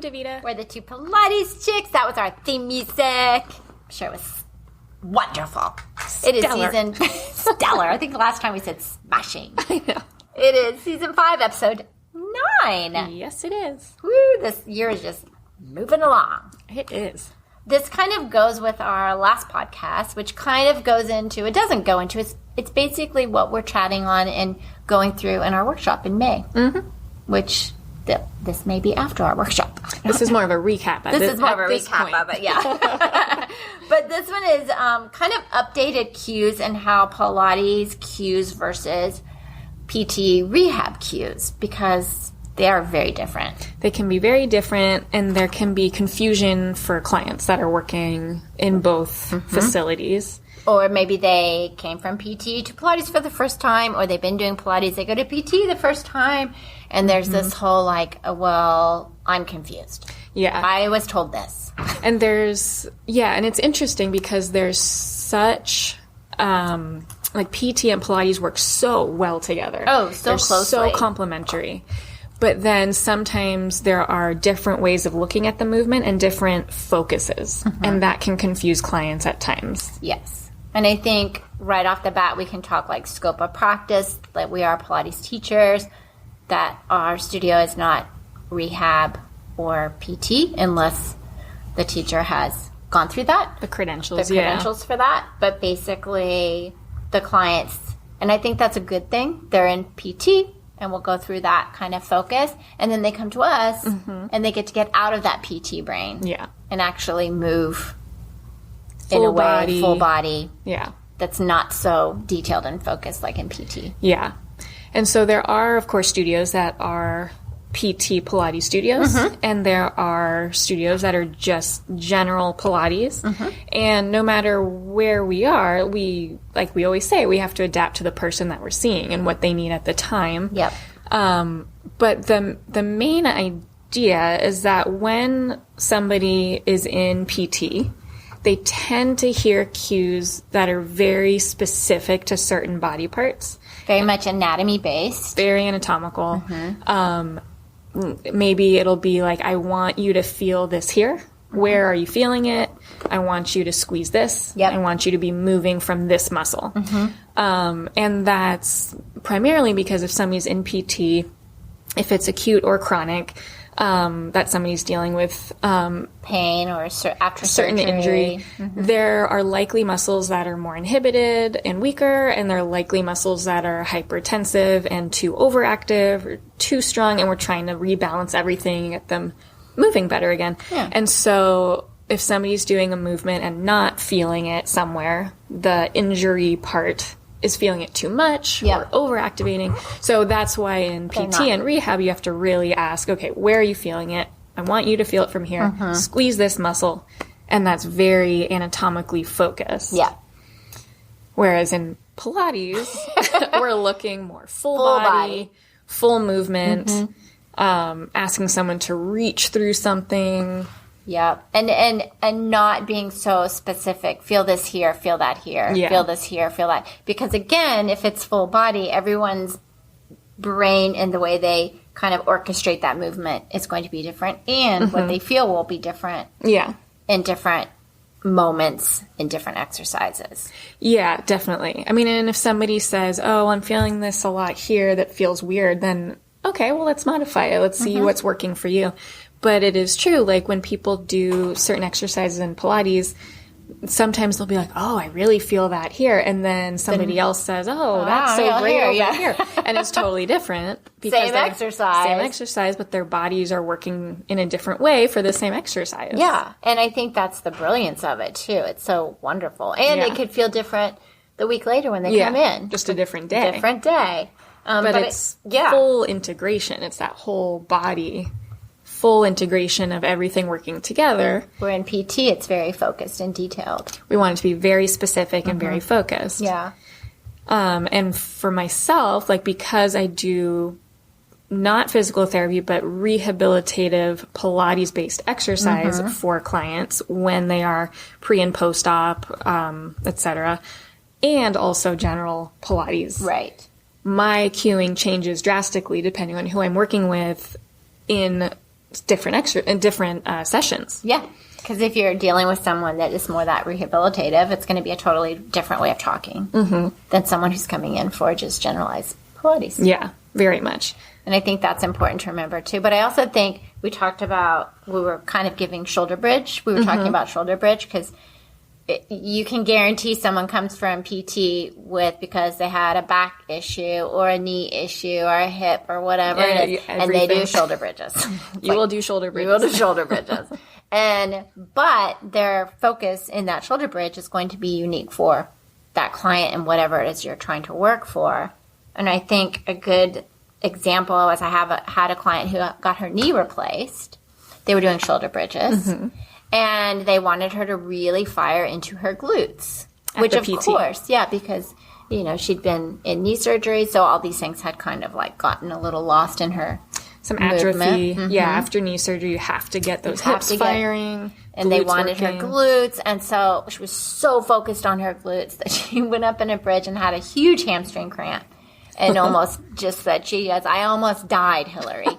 Davita. We're the two Pilates Chicks. That was our theme music. I'm sure it was wonderful. It is season stellar. I think the last time we said smashing. I know. It is season 5, episode 9. Yes, it is. Woo, this year is just moving along. It is. This kind of goes with our last podcast, which kind of goes into, it doesn't go into, it's basically what we're chatting on and going through in our workshop in May, which this may be after our workshop. This is more of a recap. This is more of a recap of it, yeah. But this one is kind of updated cues and how Pilates cues versus PT rehab cues, because they are very different. They can be very different, and there can be confusion for clients that are working in both facilities. Or maybe they came from PT to Pilates for the first time, or they've been doing Pilates, they go to PT the first time, and there's this whole like, well, I'm confused. Yeah. I was told this. And and it's interesting because there's such, like PT and Pilates work so well together. Oh, so They're closely. so complementary. But then sometimes there are different ways of looking at the movement and different focuses, and that can confuse clients at times. Yes. And I think right off the bat, we can talk like scope of practice, like we are Pilates teachers, that our studio is not rehab or PT unless the teacher has gone through that. The credentials, for that. But basically, the clients, and I think that's a good thing, they're in PT, and we'll go through that kind of focus, and then they come to us, and they get to get out of that PT brain. Yeah. And actually move Full in a way, body. full body. Yeah. That's not so detailed and focused like in PT. Yeah. And so there are, of course, studios that are PT Pilates studios, and there are studios that are just general Pilates. And no matter where we are, like we always say, we have to adapt to the person that we're seeing and what they need at the time. Yep. But the main idea is that when somebody is in PT, they tend to hear cues that are very specific to certain body parts. Very much anatomy based. Very anatomical. Maybe it'll be like, I want you to feel this here. Where are you feeling it? I want you to squeeze this. Yep. I want you to be moving from this muscle. And that's primarily because if somebody's in PT, if it's acute or chronic, that somebody's dealing with Pain or after certain surgery. injury, there are likely muscles that are more inhibited and weaker, and there are likely muscles that are hypertensive and too overactive or too strong, and we're trying to rebalance everything and get them moving better again. Yeah. And so if somebody's doing a movement and not feeling it somewhere, the injury part is feeling it too much or overactivating. So that's why in PT and rehab, you have to really ask, okay, where are you feeling it? I want you to feel it from here. Squeeze this muscle. And that's very anatomically focused. Yeah. Whereas in Pilates, we're looking more full body, full movement, asking someone to reach through something. Yeah. And not being so specific. Feel this here, feel that here. Yeah. Feel this here, feel that. Because again, if it's full body, everyone's brain and the way they kind of orchestrate that movement is going to be different. And what they feel will be different. Yeah. In different moments, in different exercises. Yeah, definitely. I mean, and if somebody says, oh, I'm feeling this a lot here that feels weird, then okay, well, let's modify it. Let's see what's working for you. But it is true, like when people do certain exercises in Pilates, sometimes they'll be like, oh, I really feel that here. And then somebody else says, oh, that's so great over here. And it's totally different. Because Same exercise, but their bodies are working in a different way for the same exercise. Yeah. And I think that's the brilliance of it, too. It's so wonderful. And it could feel different the week later when they come in. Just a different day. Different day. But it's full integration. It's that whole body, full integration of everything working together. Where in PT, it's very focused and detailed. We want it to be very specific and very focused. Yeah. And for myself, like because I do not physical therapy, but rehabilitative Pilates-based exercise for clients when they are pre and post-op, etc., and also general Pilates. Right. My cueing changes drastically depending on who I'm working with in different sessions. Yeah. Because if you're dealing with someone that is more that rehabilitative, it's going to be a totally different way of talking than someone who's coming in for just generalized Pilates. Yeah, very much. And I think that's important to remember too. But I also think we were kind of giving shoulder bridge. We were talking about shoulder bridge because you can guarantee someone comes from PT because they had a back issue or a knee issue or a hip or whatever it is, and they do shoulder bridges. You will do shoulder bridges. You will do shoulder bridges. But their focus in that shoulder bridge is going to be unique for that client and whatever it is you're trying to work for. And I think a good example was I had a client who got her knee replaced. They were doing shoulder bridges. And they wanted her to really fire into her glutes. Which, of course, yeah, because, she'd been in knee surgery, so all these things had kind of, gotten a little lost in her some atrophy. Yeah, after knee surgery, you have to get those hips firing. And they wanted her glutes, and so she was so focused on her glutes that she went up in a bridge and had a huge hamstring cramp. And almost just said, I almost died, Hillary.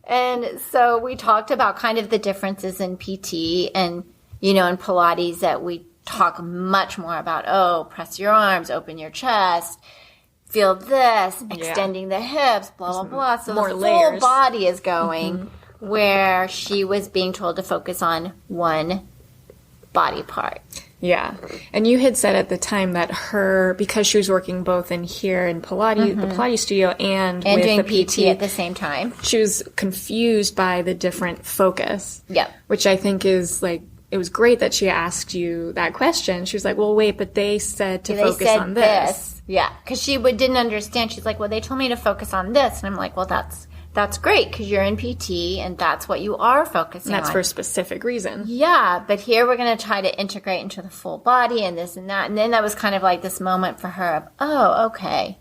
And so we talked about kind of the differences in PT and, in Pilates that we talk much more about, press your arms, open your chest, feel this, extending the hips, blah, blah, blah. So more the layers. Full body is going where she was being told to focus on one body part. Yeah. And you had said at the time that because she was working both in here in Pilates, the Pilates studio, and with doing the PT at the same time, she was confused by the different focus. Yep. Which I think is it was great that she asked you that question. She was like, well, wait, but they said to focus on this. Yeah. Because she didn't understand. She's like, well, they told me to focus on this. And I'm like, well, that's great because you're in PT and that's what you are focusing on. That's for a specific reason. Yeah, but here we're going to try to integrate into the full body and this and that. And then that was kind of like this moment for her of, okay,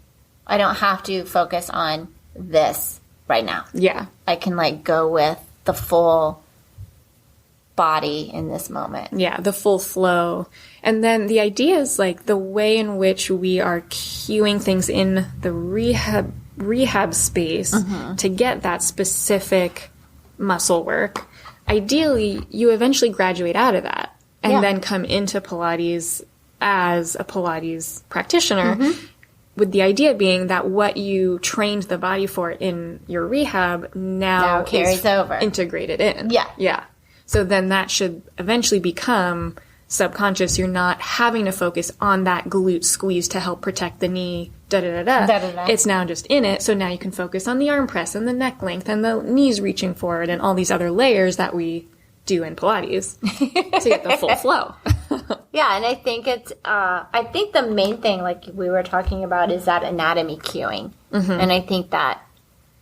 I don't have to focus on this right now. Yeah. I can go with the full body in this moment. Yeah, the full flow. And then the idea is the way in which we are cueing things in the rehab space to get that specific muscle work. Ideally, you eventually graduate out of that and then come into Pilates as a Pilates practitioner, with the idea being that what you trained the body for in your rehab now carries over, integrated in. Yeah. Yeah. So then that should eventually become subconscious. You're not having to focus on that glute squeeze to help protect the knee, da-da-da-da. It's now just in it, so now you can focus on the arm press and the neck length and the knees reaching forward and all these other layers that we do in Pilates to get the full flow. Yeah, and I think the main thing, we were talking about, is that anatomy cueing. And I think that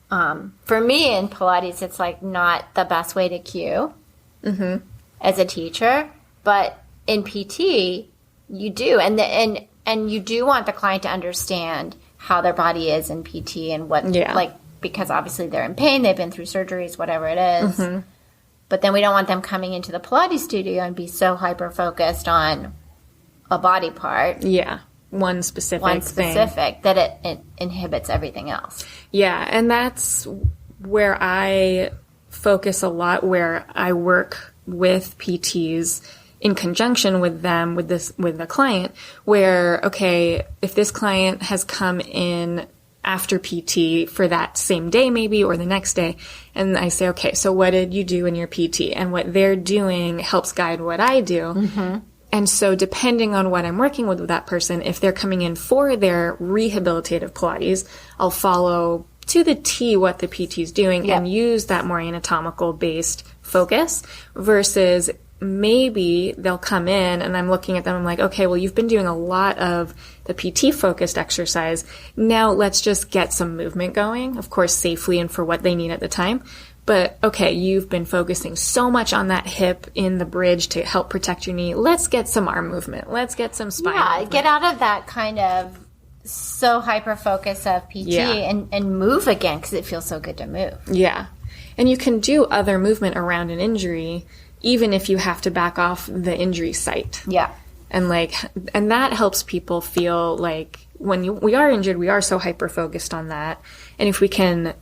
for me in Pilates, it's not the best way to cue as a teacher, but in PT, you do, and you do want the client to understand how their body is in PT and what, because obviously they're in pain, they've been through surgeries, whatever it is. But then we don't want them coming into the Pilates studio and be so hyper focused on a body part. Yeah, one specific thing. That it inhibits everything else. Yeah, and that's where I focus a lot, where I work with PTs in conjunction with them, with the client, where, okay, if this client has come in after PT for that same day maybe, or the next day, and I say, okay, so what did you do in your PT? And what they're doing helps guide what I do. And so depending on what I'm working with that person, if they're coming in for their rehabilitative Pilates, I'll follow to the T what the PT is doing and use that more anatomical based focus, versus maybe they'll come in and I'm looking at them, I'm like, okay, well, you've been doing a lot of the PT focused exercise. Now let's just get some movement going, of course, safely and for what they need at the time. But okay, you've been focusing so much on that hip in the bridge to help protect your knee. Let's get some arm movement. Let's get some spine movement. Get out of that kind of so hyper focus of PT and move again, because it feels so good to move. Yeah. And you can do other movement around an injury, even if you have to back off the injury site. Yeah. And that helps people feel like when we are injured, we are so hyper focused on that. And if we can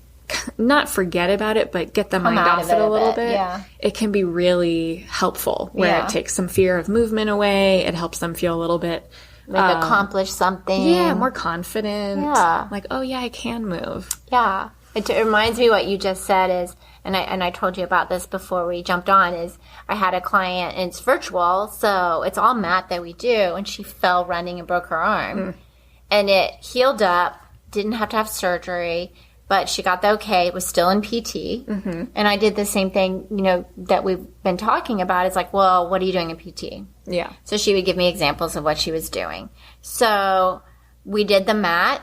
not forget about it, but get the mind off it a little bit. Yeah. It can be really helpful where it takes some fear of movement away. It helps them feel a little bit accomplish something. Yeah, more confident. Yeah. Like, oh yeah, I can move. Yeah. It reminds me what you just said is, and I told you about this before we jumped on, is I had a client, and it's virtual, so it's all mat that we do, and she fell running and broke her arm. And it healed up, didn't have to have surgery, but she got the okay, was still in PT. And I did the same thing, that we've been talking about. It's like, well, what are you doing in PT? Yeah. So she would give me examples of what she was doing. So we did the mat,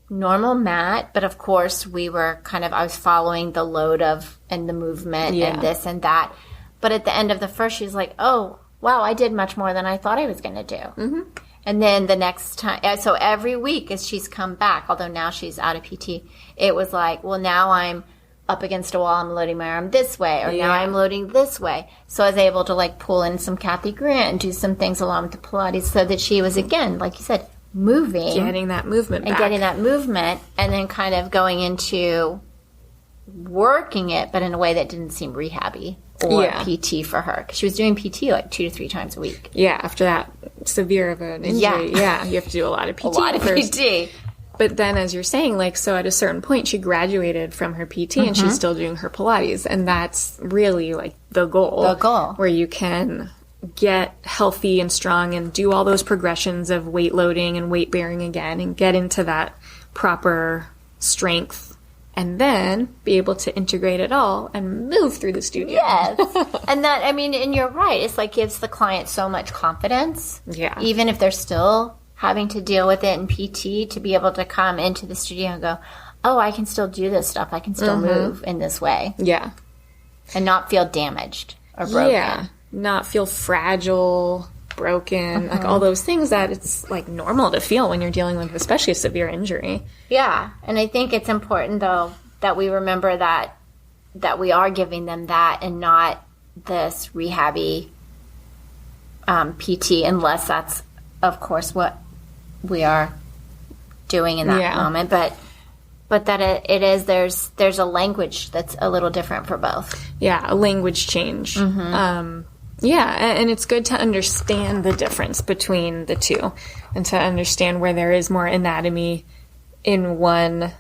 normal mat, but of course I was following the load and the movement and this and that. But at the end of the first, she was like, oh, wow, I did much more than I thought I was going to do. And then the next time, so every week as she's come back, although now she's out of PT, it was like, well, now I'm up against a wall, I'm loading my arm this way, or now I'm loading this way. So I was able to pull in some Kathy Grant and do some things along with the Pilates so that she was, again, like you said, moving. Getting that movement back. And then kind of going into working it, but in a way that didn't seem rehabby or PT for her. Because she was doing PT 2 to 3 times a week. Yeah, after that severe of an injury. Yeah, you have to do a lot of PT. A lot of PT. But then, as you're saying, so at a certain point, she graduated from her PT and she's still doing her Pilates. And that's really, the goal. The goal. Where you can get healthy and strong and do all those progressions of weight loading and weight bearing again and get into that proper strength and then be able to integrate it all and move through the studio. Yes. And that, and you're right. It's gives the client so much confidence. Yeah. Even if they're still having to deal with it in PT, to be able to come into the studio and go, oh, I can still do this stuff. I can still move in this way. Yeah. And not feel damaged or broken. Yeah. Not feel fragile, broken, all those things that it's normal to feel when you're dealing with especially a severe injury. Yeah. And I think it's important though that we remember that we are giving them that and not this rehabby PT, unless that's of course what we are doing in that moment. But that it is, there's a language that's a little different for both. Yeah, a language change. And it's good to understand the difference between the two and to understand where there is more anatomy in one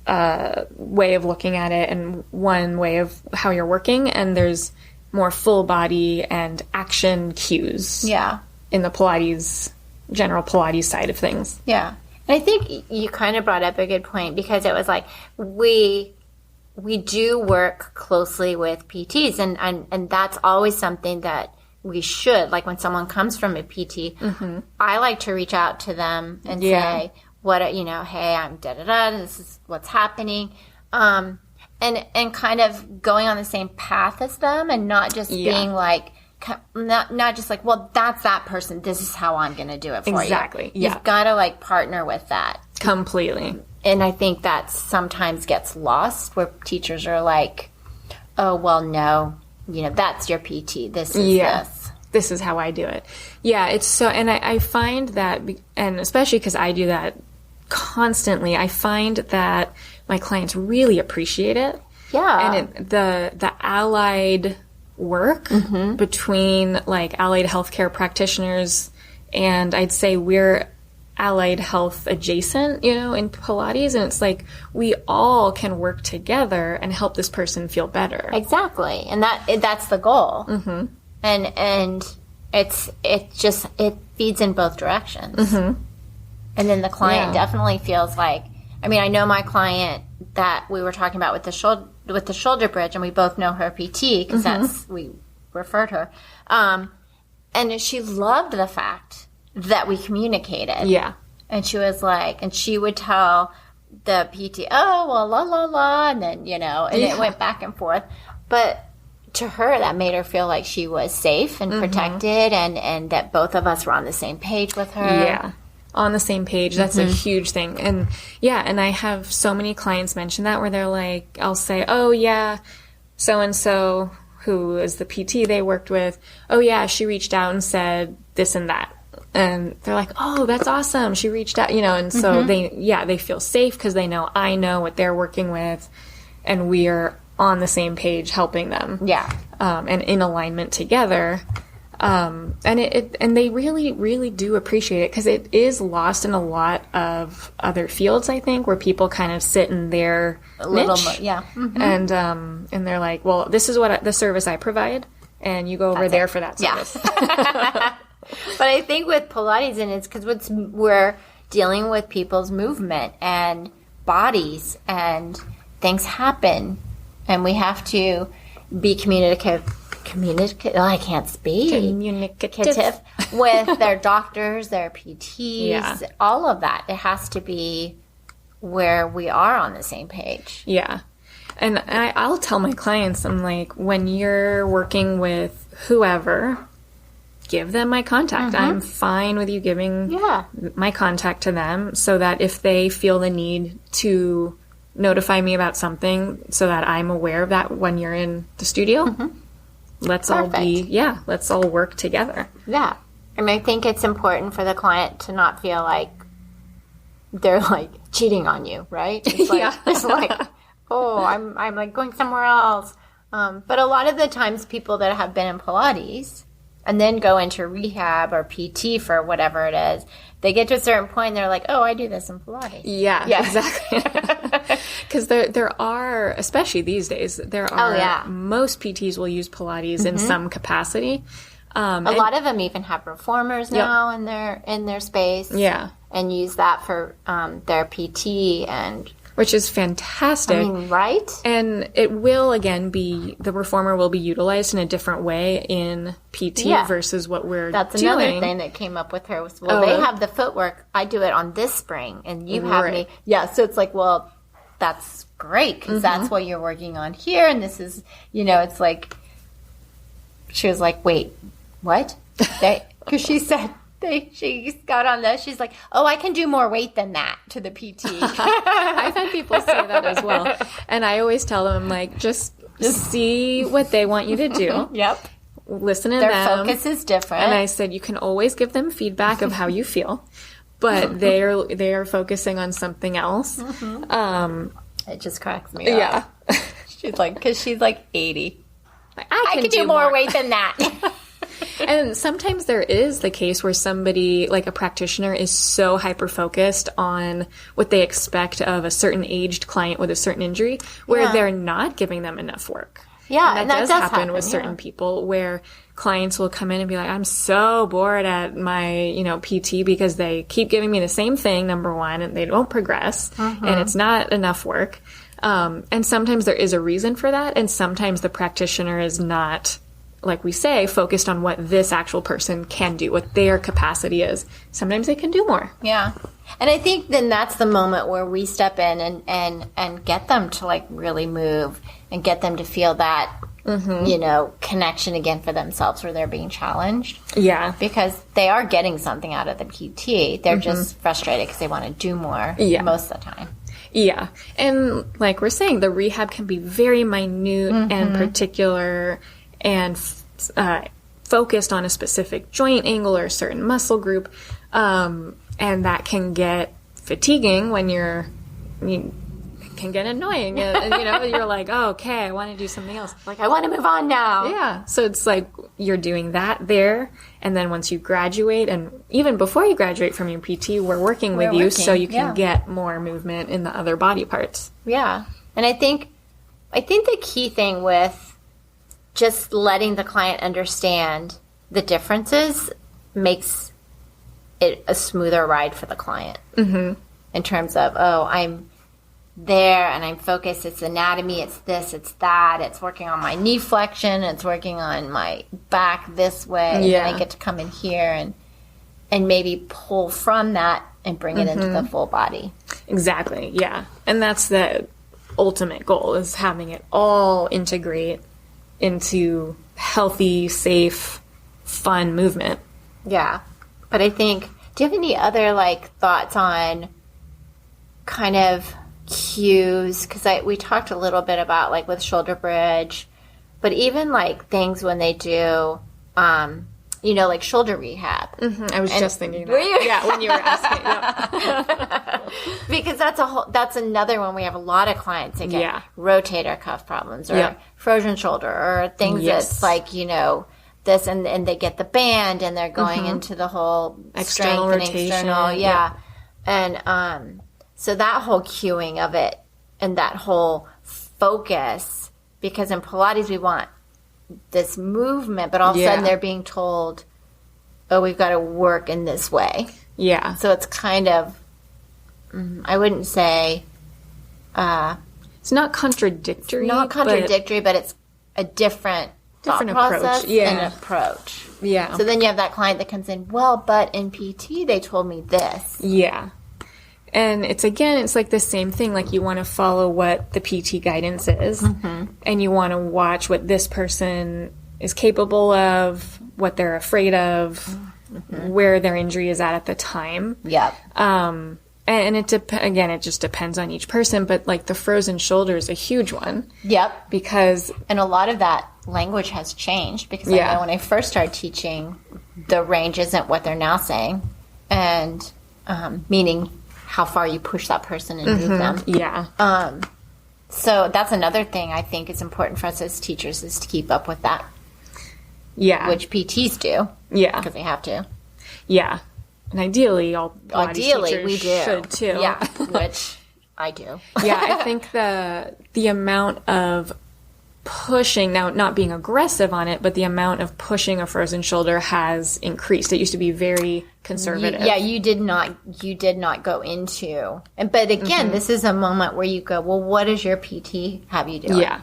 way of looking at it and one way of how you're working, and there's more full body and action cues in the Pilates, general Pilates side of things. Yeah. And I think you kind of brought up a good point, because it was we do work closely with PTs, and that's always something that we should, when someone comes from a PT, I like to reach out to them and say, hey, I'm da-da-da, this is what's happening. And kind of going on the same path as them and not just being not just well, that's that person, this is how I'm going to do it for you. Exactly. You've got to partner with that. Completely. And I think that sometimes gets lost where teachers are oh, well, no, that's your PT. This is this. This is how I do it. Yeah, it's so, and I find that, and especially because I do that constantly, I find that my clients really appreciate it. Yeah. And the allied work between allied healthcare practitioners, and I'd say we're allied health adjacent, in Pilates, and it's we all can work together and help this person feel better. Exactly. And that's the goal. And it feeds in both directions. And then the client definitely feels I know my client that we were talking about with the shoulder bridge, and we both know her PT because we referred her. And she loved the fact that we communicated. Yeah. And she was and she would tell the PT, oh, well, la, la, la, and then, it went back and forth. But to her, that made her feel like she was safe and protected, and that both of us were on the same page with her. Yeah. On the same page. That's a huge thing. And and I have so many clients mention that where they're I'll say, oh yeah, so-and-so who is the PT they worked with, oh yeah, she reached out and said this and that. And they're oh, that's awesome. She reached out, and so they feel safe because they know I know what they're working with. and we are on the same page helping them. Yeah. And in alignment together. And they really, really do appreciate it, because it is lost in a lot of other fields, I think, where people kind of sit in their niche. Yeah. Mm-hmm. And they're like, well, this is the service I provide, and you go over there for that service. Yeah. But I think with Pilates, and it's because we're dealing with people's movement and bodies, and things happen, and we have to be communicative. I can't speak. Communicative with their doctors, their PTs, all of that. It has to be where we are on the same page. Yeah. And I'll tell my clients, I'm like, when you're working with whoever, give them my contact. Mm-hmm. I'm fine with you giving my contact to them, so that if they feel the need to notify me about something, so that I'm aware of that when you're in the studio. Mm-hmm. Let's all work together. Yeah. And I think it's important for the client to not feel like they're like cheating on you, right? It's like, it's like, oh, I'm like going somewhere else. But a lot of the times people that have been in Pilates and then go into rehab or PT for whatever it is, they get to a certain point and they're like, oh, I do this in Pilates. Yeah. Exactly. Because there are, especially these days, there are, most PTs will use Pilates in some capacity. A lot of them even have reformers now in their space. Yeah. And use that for their PT, and which is fantastic. I mean, right? And it will, again, the reformer will be utilized in a different way in PT versus what we're doing. That's another thing that came up with her was, they have the footwork. I do it on this spring, and you have me. Yeah, so it's like, well, that's great, because that's what you're working on here, and this is, it's like, she was like, wait, what? Because she said, she got on this. She's like, oh, I can do more weight than that to the PT. I've had people say that as well. And I always tell them, I'm like, just see what they want you to do. Yep. Listen to them. Their focus is different. And I said, you can always give them feedback of how you feel, but they are focusing on something else. It just cracks me up. Yeah. She's like, because she's like 80. I can do more weight than that. And sometimes there is the case where somebody, like a practitioner, is so hyper-focused on what they expect of a certain aged client with a certain injury, where they're not giving them enough work. Yeah, and that does happen with certain people, where clients will come in and be like, I'm so bored at my, PT, because they keep giving me the same thing, number one, and they don't progress, and it's not enough work. And sometimes there is a reason for that, and sometimes the practitioner is not, like we say, focused on what this actual person can do, what their capacity is. Sometimes they can do more. Yeah. And I think then that's the moment where we step in and get them to like really move and get them to feel that, connection again for themselves, where they're being challenged. Yeah. Because they are getting something out of the PT. They're just frustrated because they want to do more most of the time. Yeah. And like we're saying, the rehab can be very minute and particular and focused on a specific joint angle or a certain muscle group, and that can get fatiguing when you can get annoying, and you're like, oh, okay, I want to do something else. Like, I want to move on now. Yeah. So it's like you're doing that there, and then once you graduate, and even before you graduate from your PT, we're working with you so you can get more movement in the other body parts. Yeah. And I think the key thing with just letting the client understand the differences makes it a smoother ride for the client. In terms of, I'm there and I'm focused. It's anatomy. It's this. It's that. It's working on my knee flexion. It's working on my back this way. And then I get to come in here and maybe pull from that and bring it into the full body. Exactly. Yeah. And that's the ultimate goal, is having it all integrate into healthy, safe, fun movement. Yeah. But I think, do you have any other thoughts on kind of cues? Because we talked a little bit about with shoulder bridge, but even things when they do, shoulder rehab. I was just thinking that. Were you? Yeah, when you were asking. Yep. Because that's another one we have a lot of clients that get rotator cuff problems or frozen shoulder or things that's like, this and they get the band and they're going into the whole external strength rotation. And external, And so that whole cueing of it and that whole focus, because in Pilates we want this movement, but all of a sudden they're being told, oh, we've got to work in this way. Yeah. So it's kind of, I wouldn't say... it's not contradictory. But it's a different process approach. Yeah. and approach. Yeah. So then you have that client that comes in, well, but in PT they told me this. Yeah. And it's like the same thing. Like you want to follow what the PT guidance is, and you want to watch what this person is capable of, what they're afraid of, where their injury is at the time. Yep. And it just depends on each person. But like the frozen shoulder is a huge one. Yep. Because and a lot of that language has changed because I know when I first started teaching, the range isn't what they're now saying, and meaning how far you push that person and move them. Yeah. So that's another thing I think is important for us as teachers is to keep up with that. Yeah. Which PTs do. Yeah. Because they have to. Yeah. And ideally, all Pilates teachers we do. should too. Yeah. Which I do. Yeah. I think the amount of pushing, now not being aggressive on it, but the amount of pushing a frozen shoulder has increased. It used to be very conservative. You did not go into, but again, this is a moment where you go, well, what does your PT have you doing? Yeah.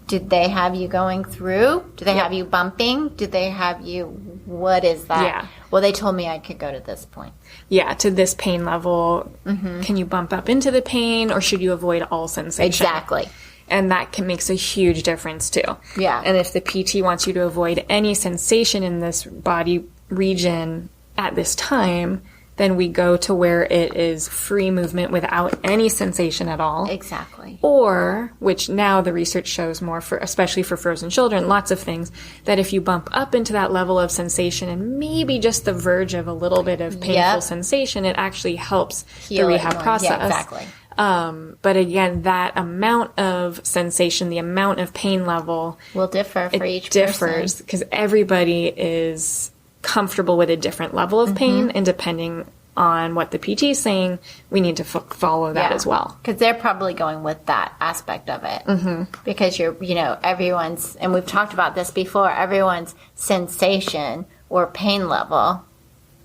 Did they have you going through? Do they have you bumping? Do they have you, what is that? Yeah. Well, they told me I could go to this point. Yeah, to this pain level. Can you bump up into the pain or should you avoid all sensation? Exactly. And that makes a huge difference too. Yeah. And if the PT wants you to avoid any sensation in this body region at this time, then we go to where it is free movement without any sensation at all. Exactly. Or, which now the research shows more for, especially for frozen children, lots of things, that if you bump up into that level of sensation and maybe just the verge of a little bit of painful sensation, it actually helps the rehab process. Yeah, exactly. But again, that amount of sensation, the amount of pain level will differ for each person. It differs because everybody is comfortable with a different level of pain, and depending on what the PT is saying, we need to follow that as well. Because they're probably going with that aspect of it. Because everyone's, and we've talked about this before, everyone's sensation or pain level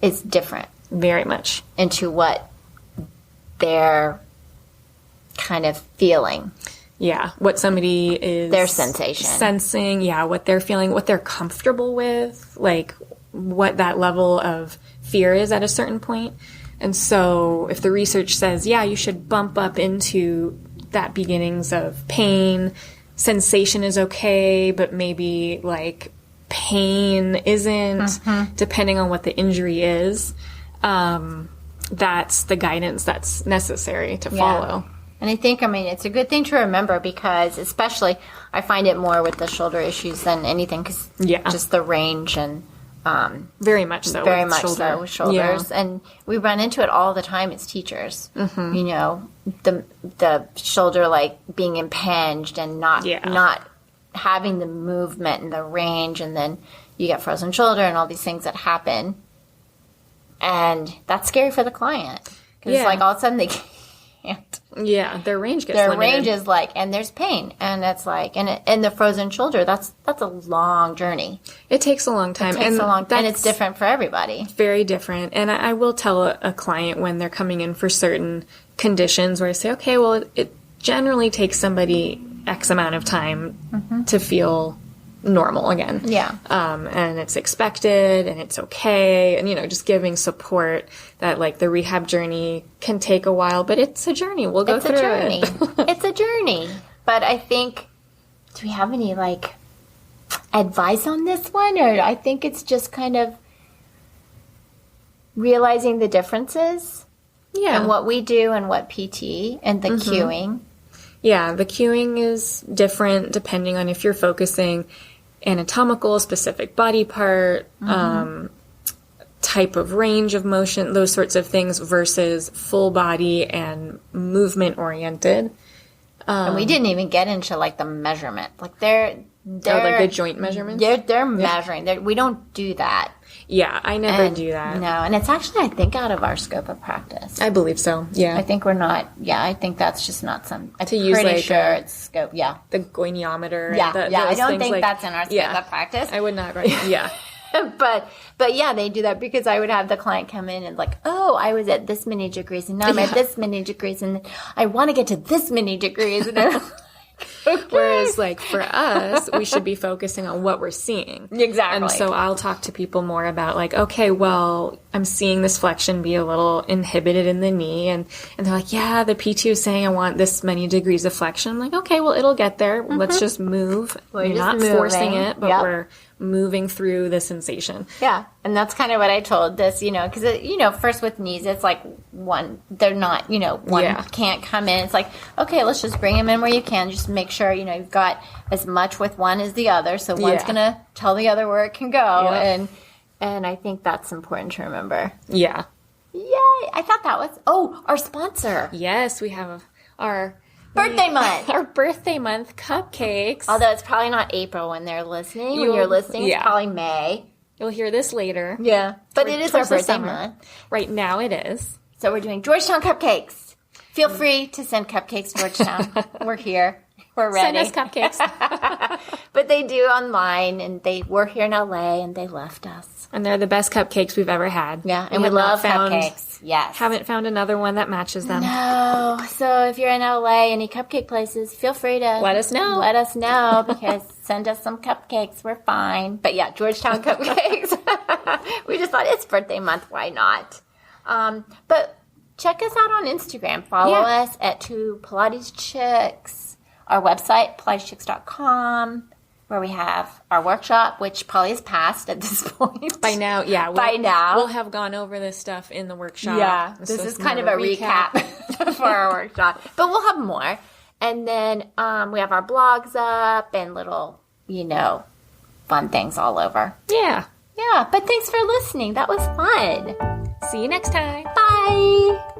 is different. Very much. Into what they're kind of feeling. Yeah, what somebody is... Their sensation. Sensing, what they're feeling, what they're comfortable with, like what that level of fear is at a certain point. And so if the research says, you should bump up into that beginnings of pain, sensation is okay, but maybe like pain isn't, depending on what the injury is, that's the guidance that's necessary to follow. And I think, it's a good thing to remember because especially I find it more with the shoulder issues than anything because just the range and... very much so. Very much so with shoulders. Yeah. And we run into it all the time as teachers. The shoulder like being impinged and not having the movement and the range. And then you get frozen shoulder and all these things that happen. And that's scary for the client. Because it's like all of a sudden they can't. Yeah, their range gets limited. Their range is like, and there's pain. And it's like, and the frozen shoulder, that's a long journey. It takes a long time. And it's different for everybody. Very different. And I will tell a client when they're coming in for certain conditions where I say, okay, well, it generally takes somebody X amount of time to feel normal again. Yeah. And it's expected and it's okay. And, just giving support that like the rehab journey can take a while, but it's a journey. We'll go through it. It's a journey. But I think, do we have any like advice on this one? Or I think it's just kind of realizing the differences. Yeah. And what we do and what PT and the cueing. Yeah, the cueing is different depending on if you're focusing anatomical, specific body part, type of range of motion, those sorts of things versus full body and movement oriented. And we didn't even get into like the measurement. Like they're like the joint measurements? They're measuring. We don't do that. Yeah, I never do that. No, and it's actually, I think, out of our scope of practice. I believe so, yeah. I think we're not, I think that's just not some, I'm use pretty like sure it's scope, the goniometer. Yeah, and I don't think like, that's in our scope of practice. I would not, yeah. But yeah, they do that because I would have the client come in and like, oh, I was at this many degrees and now I'm at this many degrees and I want to get to this many degrees. And I'm like, okay. Whereas like for us, we should be focusing on what we're seeing. Exactly. And so I'll talk to people more about like, okay, well, I'm seeing this flexion be a little inhibited in the knee. And they're like, yeah, the PT is saying I want this many degrees of flexion. I'm like, okay, well, it'll get there. Mm-hmm. Let's just move. We're not forcing it, but we're moving through the sensation. Yeah. And that's kind of what I told this, because, first with knees, it's like they're not, one can't come in. It's like, okay, let's just bring them in where you can. Just make sure, you've got as much with one as the other. So one's going to tell the other where it can go. Yeah. And I think that's important to remember. Yeah. Yay. I thought that was, our sponsor. Yes, we have our birthday month. Our birthday month cupcakes. Although it's probably not April when they're listening. When you're listening, it's probably May. You'll hear this later. Yeah. But it is our birthday month. Right now it is. So we're doing Georgetown cupcakes. Feel free to send cupcakes to Georgetown. We're here. We're ready. Send us cupcakes. But they do online, and they were here in LA, and they left us. And they're the best cupcakes we've ever had. Yeah, and we love cupcakes. Yes. Haven't found another one that matches them. No. So if you're in LA, any cupcake places, feel free to let us know. Let us know, because send us some cupcakes. We're fine. But yeah, Georgetown cupcakes. We just thought it's birthday month. Why not? But check us out on Instagram. Follow us at Pilates Chicks. Our website, PilatesChicks.com, where we have our workshop, which probably is past at this point. By now, yeah. By now. We'll have gone over this stuff in the workshop. Yeah. This is kind of a recap for our workshop. But we'll have more. And then we have our blogs up and little, fun things all over. Yeah. Yeah. But thanks for listening. That was fun. See you next time. Bye.